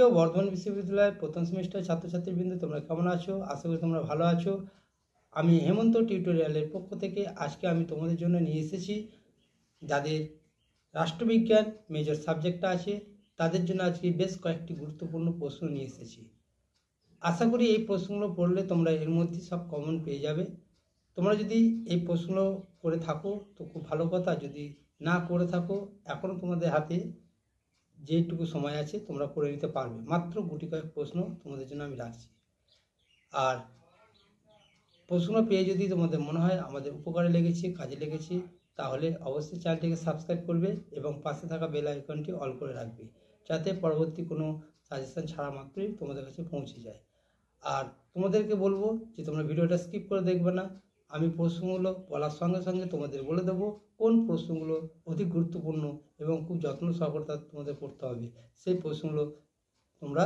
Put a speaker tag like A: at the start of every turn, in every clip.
A: প্রিয় বর্ধমান বিশ্ববিদ্যালয়ের প্রথম সেমিস্টার ছাত্রছাত্রীবৃন্দ, তোমরা কেমন আছো? আশা করি তোমরা ভালো আছো। আমি হেমন্ত টিউটোরিয়ালের পক্ষ থেকে আজকে আমি তোমাদের জন্য নিয়ে এসেছি যাদের রাষ্ট্রবিজ্ঞান মেজর সাবজেক্টটা আছে তাদের জন্য আজকে বেশ কয়েকটি গুরুত্বপূর্ণ প্রশ্ন নিয়ে এসেছি। আশা করি এই প্রশ্নগুলো পড়লে তোমরা এর মধ্যে সব কমন পেয়ে যাবে। তোমরা যদি এই প্রশ্নগুলো করে থাকো তো খুব ভালো কথা, যদি না করে থাকো এখনও তোমাদের হাতে যেটুকু সময় আছে তোমরা করে নিতে পারবে। মাত্র গুটি কয়েক প্রশ্ন তোমাদের জন্য আমি রাখছি। আর প্রশ্ন পেয়ে যদি তোমাদের মনে হয় আমাদের উপকারে লেগেছে, কাজে লেগেছে, তাহলে অবশ্যই চ্যানেলটিকে সাবস্ক্রাইব করবে এবং পাশে থাকা বেল আইকনটি অল করে রাখবে, যাতে পরবর্তী কোনো সাজেশন ছাড়া মাত্রই তোমাদের কাছে পৌঁছে যায়। আর তোমাদেরকে বলবো যে তোমরা ভিডিওটা স্কিপ করে দেখবে না। আমি প্রশ্নগুলো বলার সঙ্গে সঙ্গে তোমাদের বলে দেবো কোন প্রশ্নগুলো অধিক গুরুত্বপূর্ণ এবং খুব যত্ন সহকারে তোমাদের করতে হবে। সেই প্রশ্নগুলো তোমরা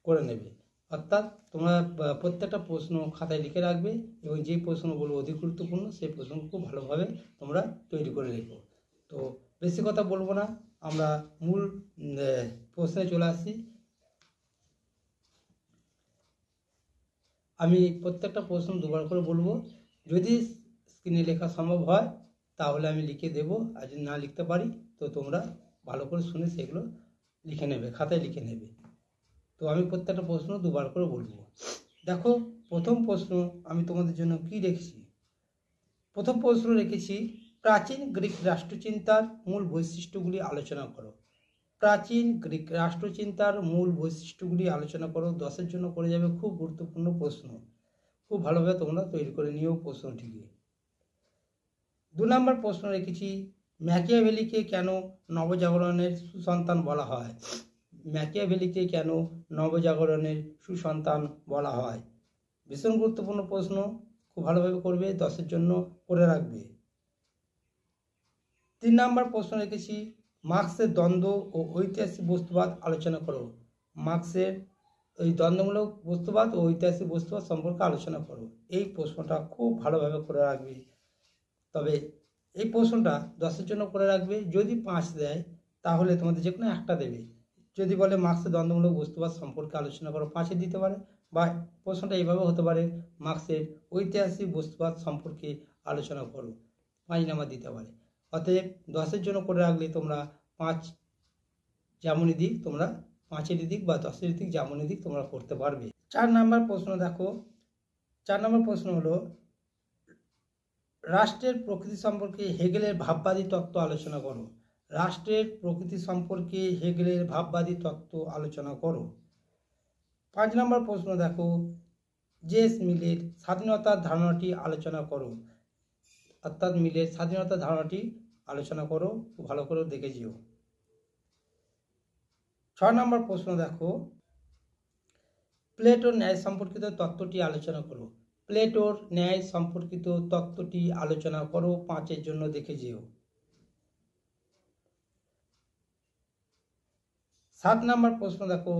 A: করে নেবে। অর্থাৎ তোমরা প্রত্যেকটা প্রশ্ন খাতায় লিখে রাখবে এবং যে প্রশ্নগুলো অধিক গুরুত্বপূর্ণ সেই প্রশ্নগুলো খুব ভালোভাবে তোমরা তৈরি করে রেখো। তো বেশি কথা বলবো না, আমরা মূল প্রশ্নে চলে আসি। আমি প্রত্যেকটা প্রশ্ন দুবার করে বলবো, যদি স্ক্রিনে লেখা সম্ভব হয় তাহলে আমি লিখে দেব, আর যদি না লিখতে পারি তো তোমরা ভালো করে শুনে সেগুলো লিখে নেবে, খাতায় লিখে নেবে। তো আমি প্রত্যেকটা প্রশ্ন দুবার করে বলবো। দেখো, প্রথম প্রশ্ন আমি তোমাদের জন্য কি রেখেছি। প্রথম প্রশ্ন রেখেছি, প্রাচীন গ্রিক রাষ্ট্রচিন্তার মূল বৈশিষ্ট্যগুলি আলোচনা করো। প্রাচীন গ্রিক রাষ্ট্রচিন্তার মূল বৈশিষ্ট্যগুলি আলোচনা করো। 10-এর জন্য করে যাবে, খুব গুরুত্বপূর্ণ প্রশ্ন, খুব ভালোভাবে তোমরা তৈরি করে নিও প্রশ্নটিকে। 2 নম্বর প্রশ্ন রেখেছি, ম্যাকিয়াভেলিকে কেন নবজাগরণের সুসন্তান বলা হয়। ম্যাকিয়াভেলিকে কেন নবজাগরণের সুসন্তান বলা হয়। ভীষণ গুরুত্বপূর্ণ প্রশ্ন, খুব ভালোভাবে করবে, 10-এর জন্য করে রাখবে। 3 নম্বর প্রশ্ন রেখেছি, মার্ক্সের দ্বন্দ্ব ও ঐতিহাসিক বস্তুবাদ আলোচনা করো। মার্ক্সের ওই দ্বন্দ্বমূলক বস্তুবাদ ও ঐতিহাসিক বস্তুবাদ সম্পর্কে আলোচনা করো। এই প্রশ্নটা খুব ভালোভাবে করে রাখবে। তবে এই প্রশ্নটা 10-এর জন্য করে রাখবে। যদি 5 দেয় তাহলে তোমাদের যে কোনো একটা দেবে। যদি বলে মার্ক্সের দ্বন্দ্বমূলক বস্তুবাদ সম্পর্কে আলোচনা করো, 5-এ দিতে পারে। বা প্রশ্নটা এইভাবে হতে পারে, মার্ক্সের ঐতিহাসিক বস্তুবাদ সম্পর্কে আলোচনা করো, 5 নাম্বার দিতে পারে। অতএব 10-এর জন্য করে রাখলে তোমরা 5 যেমনই দিক তোমরা 5-এর দিক বা 10-এর দিক যেমনই দিক তোমরা করতে পারবে। 4 নম্বর প্রশ্ন দেখো, 4 নম্বর প্রশ্ন হলো, রাষ্ট্রের প্রকৃতি সম্পর্কে হেগেলের ভাববাদী তত্ত্ব আলোচনা করো। রাষ্ট্রের প্রকৃতি সম্পর্কে হেগেলের ভাববাদী তত্ত্ব আলোচনা করো। 5 নম্বর প্রশ্ন দেখো, জেস মিলের স্বাধীনতার ধারণাটি আলোচনা করো। অর্থাৎ মিলের স্বাধীনতার ধারণাটি আলোচনা করো, খুব ভালো করে দেখে যেও। 6 নম্বর প্রশ্ন দেখো, প্লেটোর ন্যায় সম্পর্কিত তত্ত্বটি আলোচনা করো। প্লেটোর ন্যায় সম্পর্কিত তত্ত্বটি আলোচনা করো, 5-এর জন্য দেখে যেও। 7 নম্বর প্রশ্ন দেখো,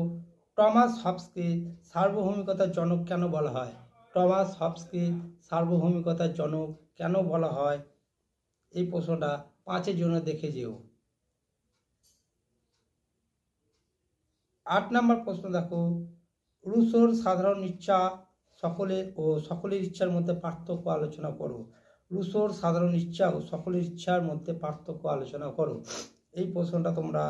A: টমাস হবসকে সার্বভৌমিকতার জনক কেন বলা হয়। টমাস হবসকে সার্বভৌমিকতার জনক কেন বলা হয়, এই প্রশ্নটা 5-এর জন্য দেখে যেও। 8 নম্বর প্রশ্ন দেখো, রুসোর সাধারণ ইচ্ছা সকলের ইচ্ছার মধ্যে পার্থক্য আলোচনা করো। রুসোর সাধারণ ইচ্ছা ও সকলের ইচ্ছার মধ্যে পার্থক্য আলোচনা করো। এই প্রশ্নটা তোমরা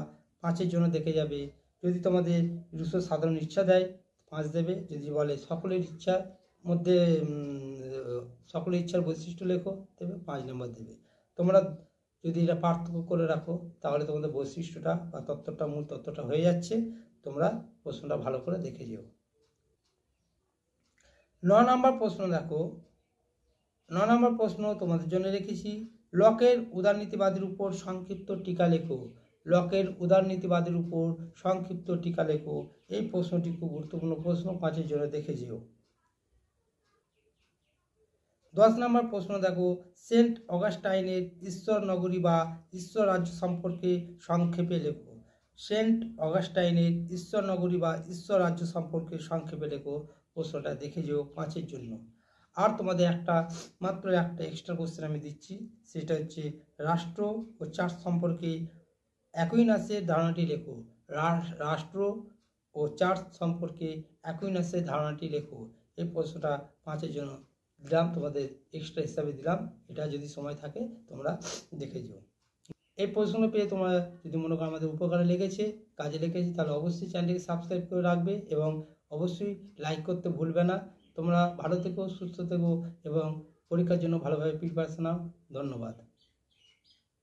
A: 5-এর জন্য দেখে যাবে। যদি তোমাদের রুসোর সাধারণ ইচ্ছা দেয় 5 দেবে, যদি বলে সকলের ইচ্ছার মধ্যে সকলের ইচ্ছার বৈশিষ্ট্য লেখো দেবে, 5 নম্বর দেবে। তোমরা যদি এটা পার্থক্য করে রাখো তাহলে তোমাদের বৈশিষ্ট্যটা বা তত্ত্বটা মূল তত্ত্বটা হয়ে যাচ্ছে। তোমরা প্রশ্নটা ভালো করে দেখে যেও। 9 নম্বর প্রশ্ন দেখো, 9 নম্বর প্রশ্ন তোমাদের জন্য রেখেছি, লকের উদারনীতিবাদের উপর সংক্ষিপ্ত টিকা লেখো। লকের উদারনীতিবাদের উপর সংক্ষিপ্ত টিকা লেখো। এই প্রশ্নটি খুব গুরুত্বপূর্ণ প্রশ্ন, 5-এর জন্য দেখে যেও। 10 নম্বর প্রশ্ন দেখো, সেন্ট অগাস্টাইনের ঈশ্বর নগরী বা ঈশ্বর রাজ্য সম্পর্কে সংক্ষেপে লেখো। সেন্ট অগাস্টাইনের ঈশ্বর নগরী বা ঈশ্বর রাজ্য সম্পর্কে সংক্ষেপে লেখো। প্রশ্নটা দেখে যেও, 5-এর জন্য। আর তোমাদের মাত্র একটা এক্সট্রা কোশ্চেন আমি দিচ্ছি, সেটা হচ্ছে রাষ্ট্র ও চার্চ সম্পর্কে অ্যাকুইনাসের ধারণাটি লেখো। রাষ্ট্র ও চার্জ সম্পর্কে অ্যাকুইনাসের ধারণাটি লেখো। এই প্রশ্নটা 5-এর জন্য দিলাম, তোমাদের এক্সট্রা হিসাবে দিলাম, এটা যদি সময় থাকে তোমরা দেখে যেও। এই প্রশ্ন পেয়ে তোমরা যদি মনে করো আমাদের উপকারে লেগেছে, কাজে লেগেছে, তাহলে অবশ্যই চ্যানেলটিকে সাবস্ক্রাইব করে রাখবে এবং অবশ্যই লাইক করতে ভুলবে না। তোমরা ভালো থেকো, সুস্থ থেকো এবং পরীক্ষার জন্য ভালোভাবে প্রিপারেশন নাও। ধন্যবাদ।